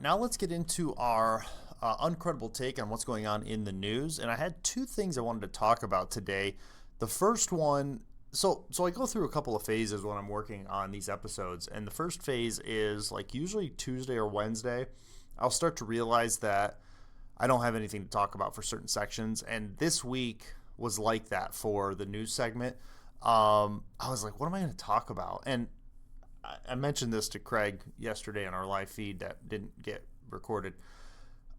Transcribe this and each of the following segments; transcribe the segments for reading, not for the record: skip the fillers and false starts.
now let's get into our uncredible take on what's going on in the news. And I had two things I wanted to talk about today. The first one, so I go through a couple of phases when I'm working on these episodes. And the first phase is like usually Tuesday or Wednesday, I'll start to realize that I don't have anything to talk about for certain sections. And this week was like that for the news segment. I was like, what am I going to talk about? And I mentioned this to Craig yesterday on our live feed that didn't get recorded.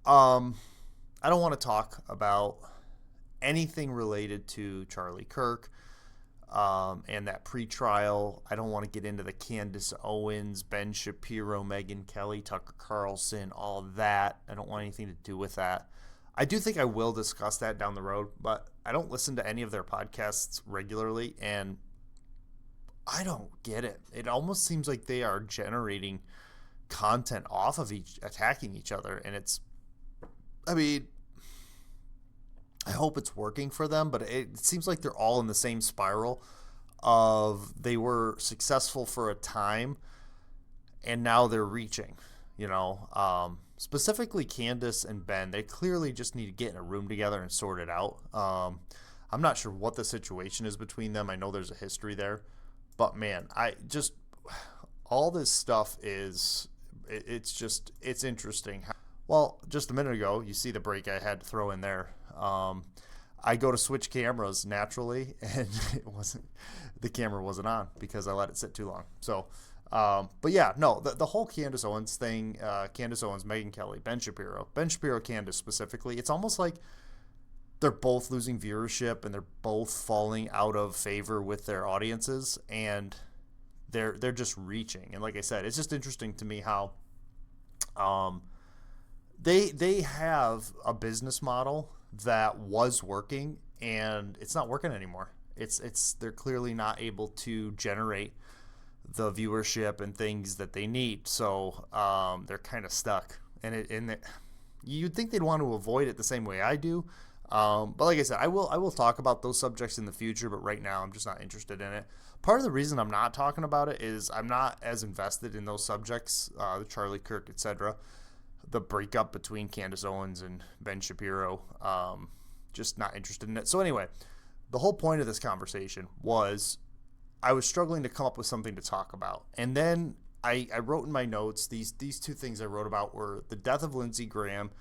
I don't want to talk about anything related to Charlie Kirk and that pretrial. I don't want to get into the Candace Owens, Ben Shapiro, Megyn Kelly, Tucker Carlson, all of that. I don't want anything to do with that. I do think I will discuss that down the road, but I don't listen to any of their podcasts regularly, and I don't get it. It almost seems like they are generating content off of attacking each other. And I hope it's working for them, but it seems like they're all in the same spiral of they were successful for a time and now they're reaching, specifically Candace and Ben. They clearly just need to get in a room together and sort it out. I'm not sure what the situation is between them. I know there's a history there. But man, all this stuff it's interesting. Well, just a minute ago, you see the break I had to throw in there. I go to switch cameras naturally, and the camera wasn't on because I let it sit too long. So, but yeah, no, the whole Candace Owens thing, Candace Owens, Megyn Kelly, Ben Shapiro, Candace specifically, it's almost like they're both losing viewership and they're both falling out of favor with their audiences, and they're just reaching. And like I said, it's just interesting to me how they have a business model that was working and it's not working anymore. They're clearly not able to generate the viewership and things that they need. So they're kind of stuck, and you'd think they'd want to avoid it the same way I do. But like I said, I will talk about those subjects in the future, but right now I'm just not interested in it. Part of the reason I'm not talking about it is I'm not as invested in those subjects, the Charlie Kirk, etc., the breakup between Candace Owens and Ben Shapiro, just not interested in it. So anyway, the whole point of this conversation was I was struggling to come up with something to talk about. And then I wrote in my notes, these two things I wrote about were the death of Lindsay Graham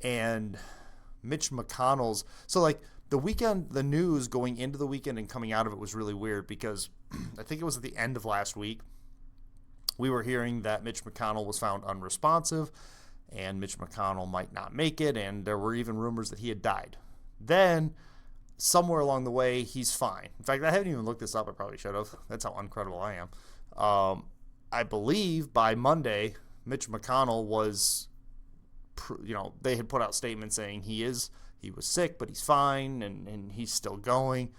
and Mitch McConnell's. So like the weekend, the news going into the weekend and coming out of it was really weird because I think it was at the end of last week, we were hearing that Mitch McConnell was found unresponsive and Mitch McConnell might not make it. And there were even rumors that he had died. Then somewhere along the way, he's fine. In fact, I haven't even looked this up. I probably should have. That's how uncredible I am. I believe by Monday, Mitch McConnell was, they had put out statements saying he was sick, but he's fine and he's still going.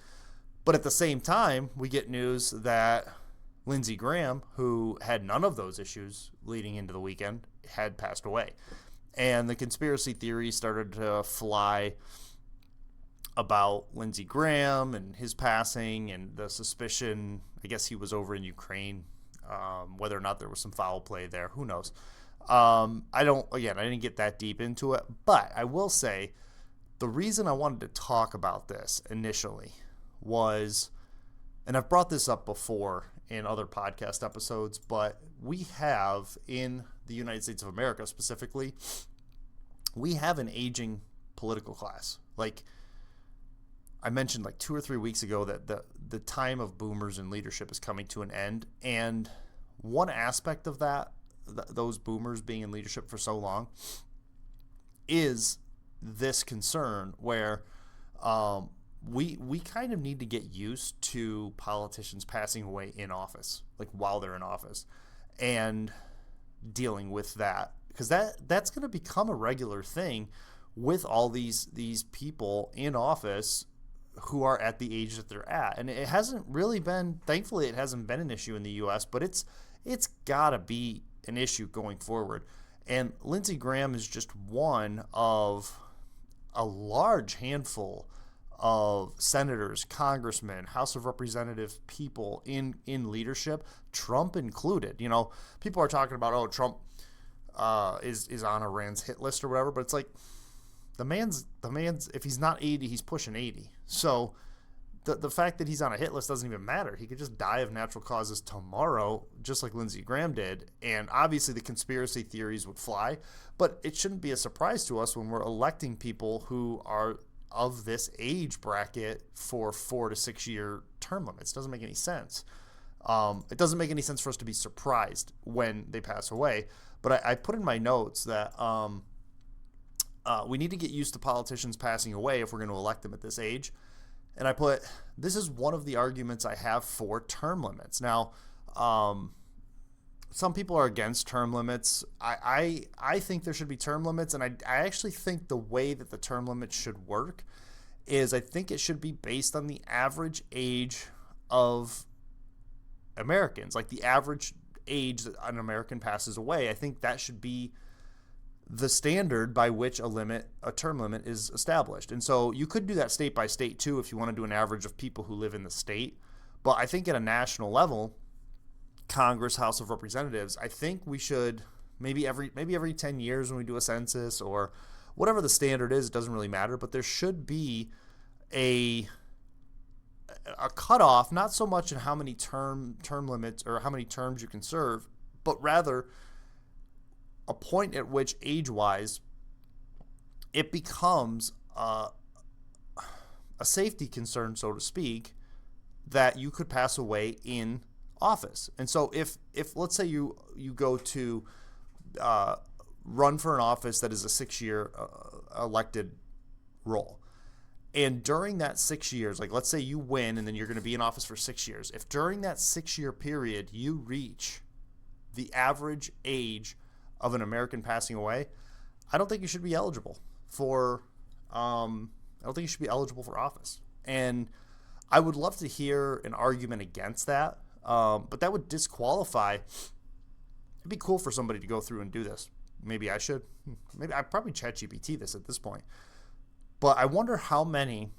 But at the same time, we get news that Lindsay Graham, who had none of those issues leading into the weekend, had passed away. And the conspiracy theories started to fly about Lindsey Graham and his passing and the suspicion, I guess he was over in Ukraine, whether or not there was some foul play there, who knows. I didn't get that deep into it, but I will say the reason I wanted to talk about this initially was, and I've brought this up before in other podcast episodes, but we have in the United States of America specifically, we have an aging political class. Like I mentioned like 2 or 3 weeks ago that the time of boomers in leadership is coming to an end. And one aspect of that, those boomers being in leadership for so long, is this concern where we kind of need to get used to politicians passing away in office, like while they're in office, and dealing with that, because that's going to become a regular thing with all these people in office who are at the age that they're at. And it hasn't really been, thankfully, it hasn't been an issue in the U.S., but it's got to be an issue going forward. And Lindsey Graham is just one of a large handful of senators, congressmen, House of Representative people in leadership, Trump included. You know, people are talking about, Trump is on Iran's hit list or whatever, but it's like the man's if he's not 80, he's pushing 80. So the fact that he's on a hit list doesn't even matter. He could just die of natural causes tomorrow, just like Lindsey Graham did. And obviously the conspiracy theories would fly, but it shouldn't be a surprise to us when we're electing people who are of this age bracket for 4 to 6 year term limits. It doesn't make any sense. It doesn't make any sense for us to be surprised when they pass away. But I put in my notes that we need to get used to politicians passing away if we're going to elect them at this age. And I put, this is one of the arguments I have for term limits. Now, some people are against term limits. I think there should be term limits, and I actually think the way that the term limits should work is I think it should be based on the average age of Americans, like the average age that an American passes away. I think that should be the standard by which a term limit is established. And so you could do that state by state too if you want to do an average of people who live in the state. But I think at a national level, Congress, House of Representatives, I think we should maybe every 10 years when we do a census or whatever the standard is, it doesn't really matter, but there should be a cutoff, not so much in how many term limits or how many terms you can serve, but rather a point at which age-wise it becomes a safety concern, so to speak, that you could pass away in office. And so if let's say you go to run for an office that is a 6-year elected role, and during that 6 years, like let's say you win and then you're going to be in office for 6 years, if during that 6-year period you reach the average age of an American passing away, I don't think you should be eligible for office. And I would love to hear an argument against that, but that would disqualify. It'd be cool for somebody to go through and do this. Maybe I should. Maybe I probably ChatGPT this at this point. But I wonder how many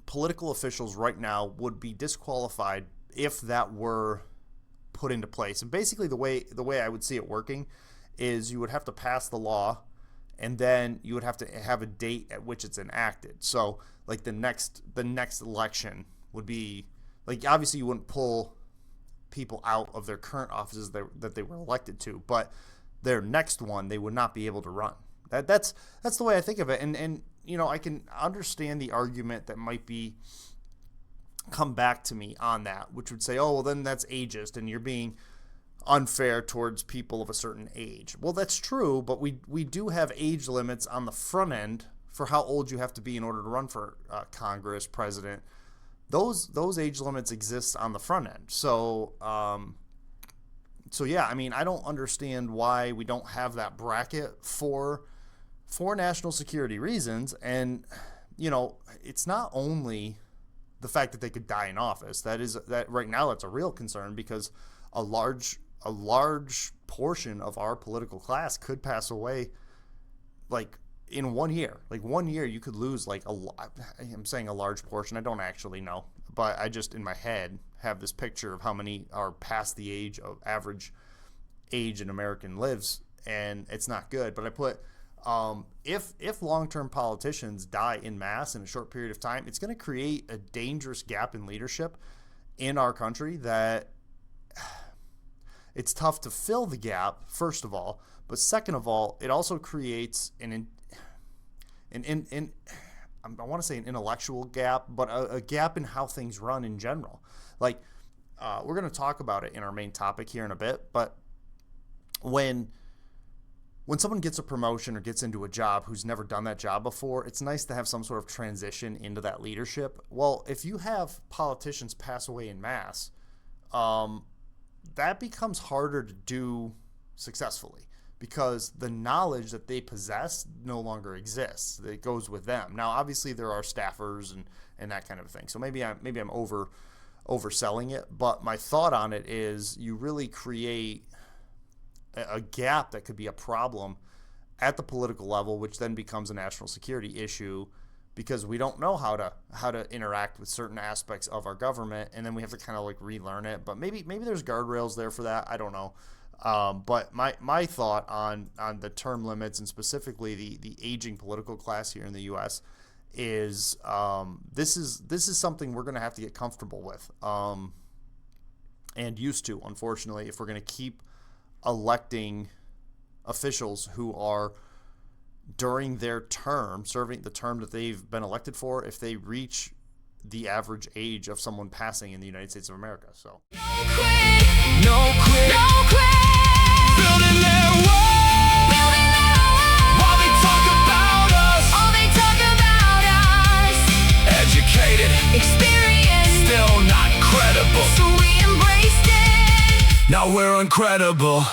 political officials right now would be disqualified if that were put into place. And basically the way I would see it working is you would have to pass the law, and then you would have to have a date at which it's enacted. So like the next election would be like, obviously you wouldn't pull people out of their current offices that they were elected to, but their next one they would not be able to run. That's the way I think of it. And you know, I can understand the argument that might be come back to me on that, which would say, oh, well, then that's ageist and you're being unfair towards people of a certain age. Well, that's true, but we do have age limits on the front end for how old you have to be in order to run for Congress, president. Those age limits exist on the front end. So yeah, I mean, I don't understand why we don't have that bracket for national security reasons. And, you know, it's not only the fact that they could die in office. That right now that's a real concern, because a large portion of our political class could pass away like in 1 year. Like 1 year you could lose like I'm saying a large portion. I don't actually know, but I just in my head have this picture of how many are past the age of average age an American lives, and it's not good. But I put if long-term politicians die in mass in a short period of time, it's going to create a dangerous gap in leadership in our country that it's tough to fill the gap, first of all, but second of all, it also creates I want to say an intellectual gap, but a gap in how things run in general. Like we're going to talk about it in our main topic here in a bit, but when someone gets a promotion or gets into a job who's never done that job before, it's nice to have some sort of transition into that leadership. Well, if you have politicians pass away in mass, that becomes harder to do successfully, because the knowledge that they possess no longer exists. It goes with them. Now, obviously, there are staffers and that kind of thing. So maybe I'm overselling it, but my thought on it is you really create a gap that could be a problem at the political level, which then becomes a national security issue, because we don't know how to interact with certain aspects of our government, and then we have to kind of like relearn it. But maybe there's guardrails there for that. I don't know. But my thought on the term limits and specifically the aging political class here in the U.S. is this is something we're going to have to get comfortable with and used to, unfortunately, if we're going to keep electing officials who are during their term, serving the term that they've been elected for, if they reach the average age of someone passing in the United States of America. So No quit, no quit, no quit. Building their wall, while they talk about us, all they talk about us. Educated, experienced, still not credible. So we embraced it. Now we're uncredible.